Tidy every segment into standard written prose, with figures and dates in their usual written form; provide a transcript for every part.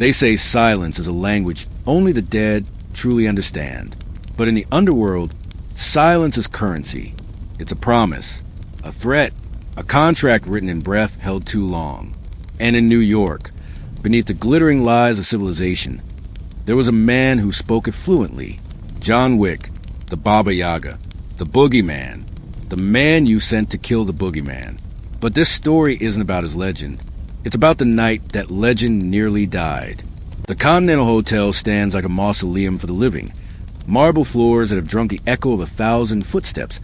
They say silence is a language only the dead truly understand. But in the underworld, silence is currency. It's a promise, a threat, a contract written in breath held too long. And in New York, beneath the glittering lies of civilization, there was a man who spoke it fluently. John Wick, the Baba Yaga, the boogeyman, the man you sent to kill the boogeyman. But this story isn't about his legend. It's about the night that legend nearly died. The Continental Hotel stands like a mausoleum for the living. Marble floors that have drunk the echo of 1,000 footsteps.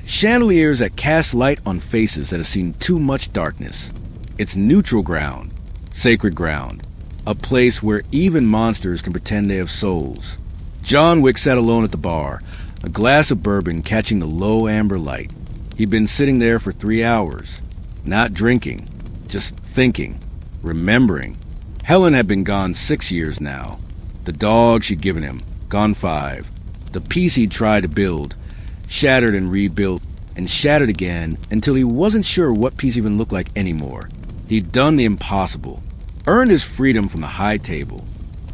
Chandeliers that cast light on faces that have seen too much darkness. It's neutral ground, sacred ground, a place where even monsters can pretend they have souls. John Wick sat alone at the bar, a glass of bourbon catching the low amber light. He'd been sitting there for 3 hours, not drinking, just thinking, remembering. Helen had been gone 6 years now. The dog she'd given him, gone 5. The piece he'd tried to build, shattered and rebuilt, and shattered again until he wasn't sure what piece even looked like anymore. He'd done the impossible, earned his freedom from the high table,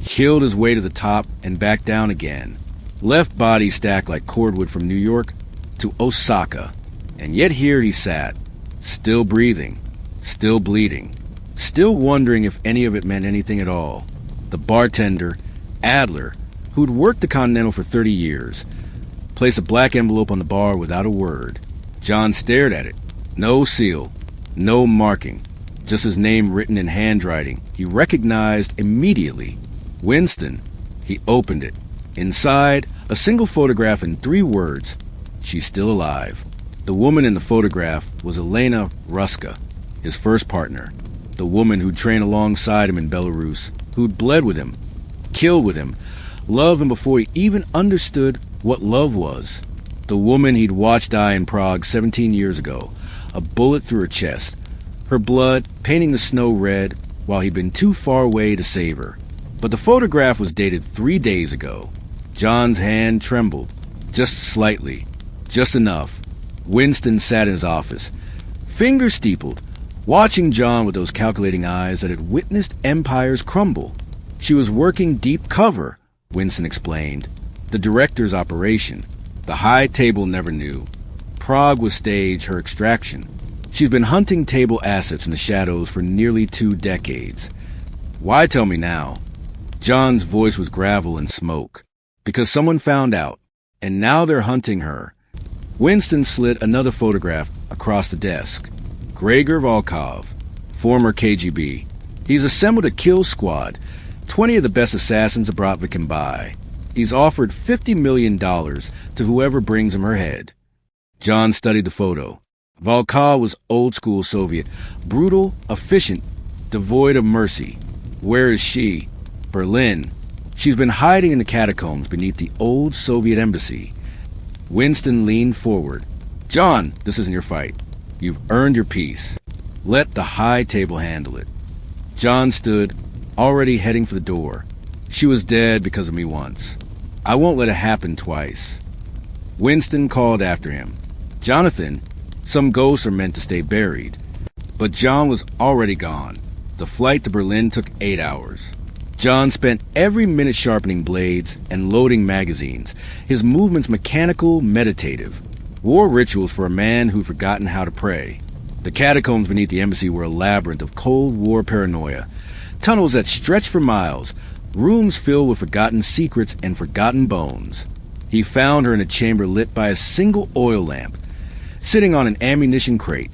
killed his way to the top and back down again, left body stacked like cordwood from New York to Osaka. And yet here he sat, still breathing, still bleeding, still wondering if any of it meant anything at all. The bartender, Adler, who'd worked the Continental for 30 years, placed a black envelope on the bar without a word. John stared at it. No seal, no marking, just his name written in handwriting he recognized immediately. Winston. He opened it. Inside, a single photograph and 3 words. She's still alive. The woman in the photograph was Elena Ruska, his first partner. The woman who'd trained alongside him in Belarus, who'd bled with him, killed with him, loved him before he even understood what love was. The woman he'd watched die in Prague 17 years ago, a bullet through her chest, her blood painting the snow red while he'd been too far away to save her. But the photograph was dated 3 days ago. John's hand trembled, just slightly, just enough. Winston sat in his office, fingers steepled, watching John with those calculating eyes that had witnessed empires crumble. She was working deep cover, Winston explained. The director's operation. The high table never knew. Prague was staged her extraction. She's been hunting table assets in the shadows for nearly 2 decades. Why tell me now? John's voice was gravel and smoke. Because someone found out, and now they're hunting her. Winston slid another photograph across the desk. Gregor Volkov, former KGB. He's assembled a kill squad, 20 of the best assassins a Bratva can buy. He's offered $50 million to whoever brings him her head. John studied the photo. Volkov was old-school Soviet, brutal, efficient, devoid of mercy. Where is she? Berlin. She's been hiding in the catacombs beneath the old Soviet embassy. Winston leaned forward. John, this isn't your fight. You've earned your peace. Let the high table handle it. John stood, already heading for the door. She was dead because of me once. I won't let it happen twice. Winston called after him. Jonathan, some ghosts are meant to stay buried. But John was already gone. The flight to Berlin took 8 hours. John spent every minute sharpening blades and loading magazines, his movements mechanical, meditative. War rituals for a man who'd forgotten how to pray. The catacombs beneath the embassy were a labyrinth of Cold War paranoia. Tunnels that stretched for miles, rooms filled with forgotten secrets and forgotten bones. He found her in a chamber lit by a single oil lamp, sitting on an ammunition crate,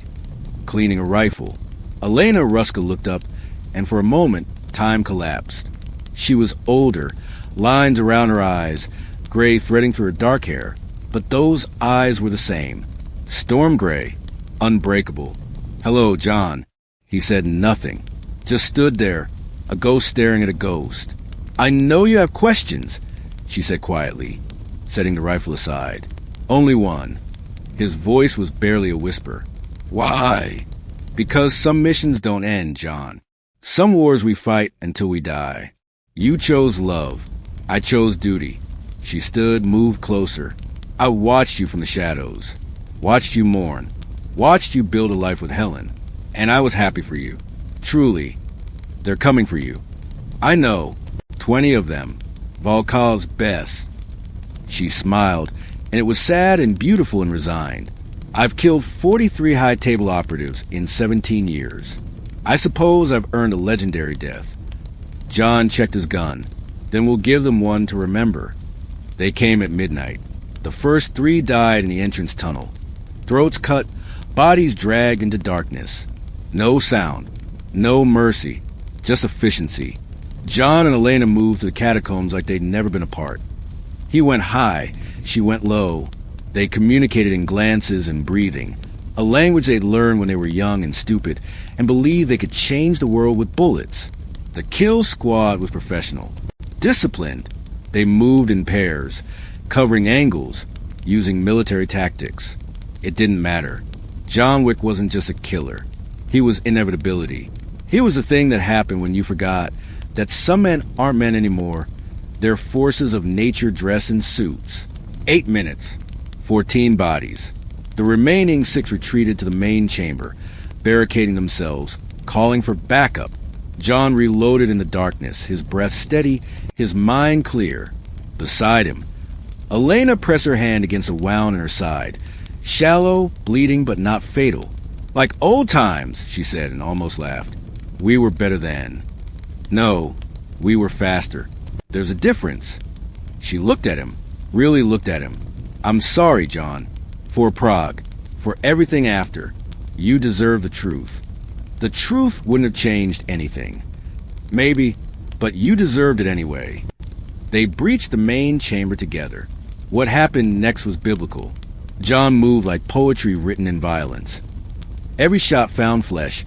cleaning a rifle. Elena Ruska looked up, and for a moment, time collapsed. She was older, lines around her eyes, gray threading through her dark hair, but those eyes were the same. Storm gray, unbreakable. Hello, John. He said nothing, just stood there, a ghost staring at a ghost. I know you have questions, she said quietly, setting the rifle aside. Only one. His voice was barely a whisper. Why? Because some missions don't end, John. Some wars we fight until we die. You chose love. I chose duty. She stood, moved closer. I watched you from the shadows. Watched you mourn. Watched you build a life with Helen. And I was happy for you. Truly. They're coming for you. I know. 20 of them. Volkov's best. She smiled, and it was sad and beautiful and resigned. I've killed 43 high table operatives in 17 years. I suppose I've earned a legendary death. John checked his gun. Then we'll give them one to remember. They came at midnight. The first 3 died in the entrance tunnel. Throats cut, bodies dragged into darkness. No sound, no mercy, just efficiency. John and Elena moved to the catacombs like they'd never been apart. He went high, she went low. They communicated in glances and breathing, a language they'd learned when they were young and stupid, and believed they could change the world with bullets. The kill squad was professional. Disciplined. They moved in pairs, covering angles, using military tactics. It didn't matter. John Wick wasn't just a killer. He was inevitability. He was the thing that happened when you forgot that some men aren't men anymore. They're forces of nature dressed in suits. 8 minutes. 14 bodies. The remaining 6 retreated to the main chamber, barricading themselves, calling for backup. John reloaded in the darkness, his breath steady, his mind clear. Beside him, Elena pressed her hand against a wound in her side. Shallow, bleeding, but not fatal. Like old times, she said, and almost laughed. We were better then. No, we were faster. There's a difference. She looked at him, really looked at him. I'm sorry, John. For Prague. For everything after. You deserve the truth. The truth wouldn't have changed anything. Maybe, but you deserved it anyway. They breached the main chamber together. What happened next was biblical. John moved like poetry written in violence. Every shot found flesh.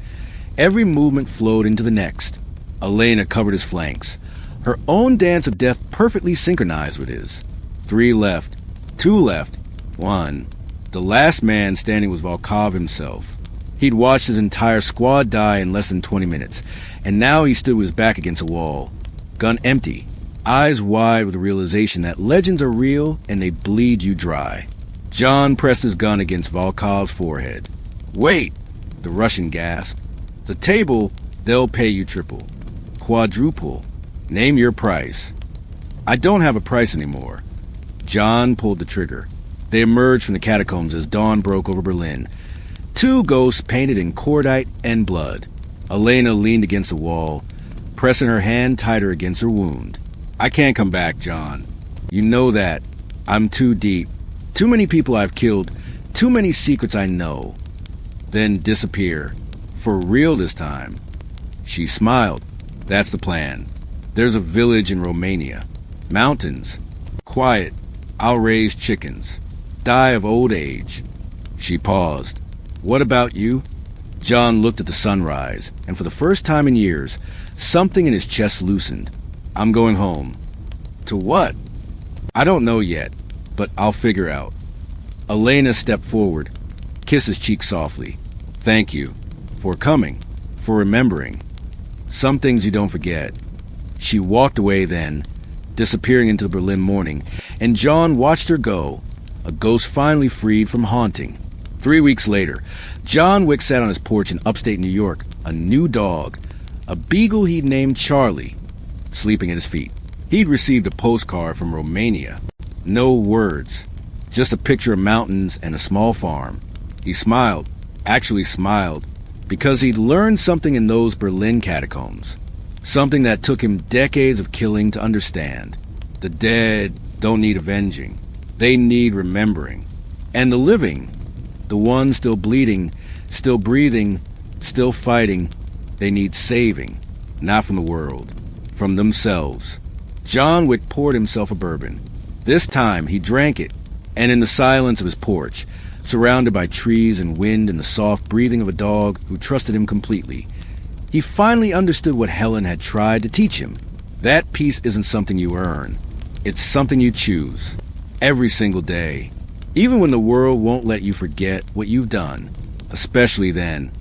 Every movement flowed into the next. Elena covered his flanks. Her own dance of death perfectly synchronized with his. 3 left. 2 left. 1. The last man standing was Volkov himself. He'd watched his entire squad die in less than 20 minutes, and now he stood with his back against a wall. Gun empty. Eyes wide with the realization that legends are real and they bleed you dry. John pressed his gun against Volkov's forehead. Wait! The Russian gasped. The table, they'll pay you triple. Quadruple. Name your price. I don't have a price anymore. John pulled the trigger. They emerged from the catacombs as dawn broke over Berlin. 2 ghosts painted in cordite and blood. Elena leaned against the wall, pressing her hand tighter against her wound. I can't come back, John. You know that. I'm too deep. Too many people I've killed. Too many secrets I know. Then disappear. For real this time. She smiled. That's the plan. There's a village in Romania. Mountains. Quiet. I'll raise chickens. Die of old age. She paused. What about you? John looked at the sunrise, and for the first time in years, something in his chest loosened. I'm going home. To what? I don't know yet, but I'll figure out. Elena stepped forward, kissed his cheek softly. Thank you. For coming. For remembering. Some things you don't forget. She walked away then, disappearing into the Berlin morning, and John watched her go, a ghost finally freed from haunting. 3 weeks later, John Wick sat on his porch in upstate New York, a new dog, a beagle he'd named Charlie, sleeping at his feet. He'd received a postcard from Romania. No words, just a picture of mountains and a small farm. He smiled, actually smiled, because he'd learned something in those Berlin catacombs. Something that took him decades of killing to understand. The dead don't need avenging. They need remembering. And the living, the ones still bleeding, still breathing, still fighting, they need saving. Not from the world. From themselves. John Wick poured himself a bourbon. This time he drank it, and in the silence of his porch, surrounded by trees and wind and the soft breathing of a dog who trusted him completely, he finally understood what Helen had tried to teach him. That peace isn't something you earn. It's something you choose. Every single day. Even when the world won't let you forget what you've done. Especially then.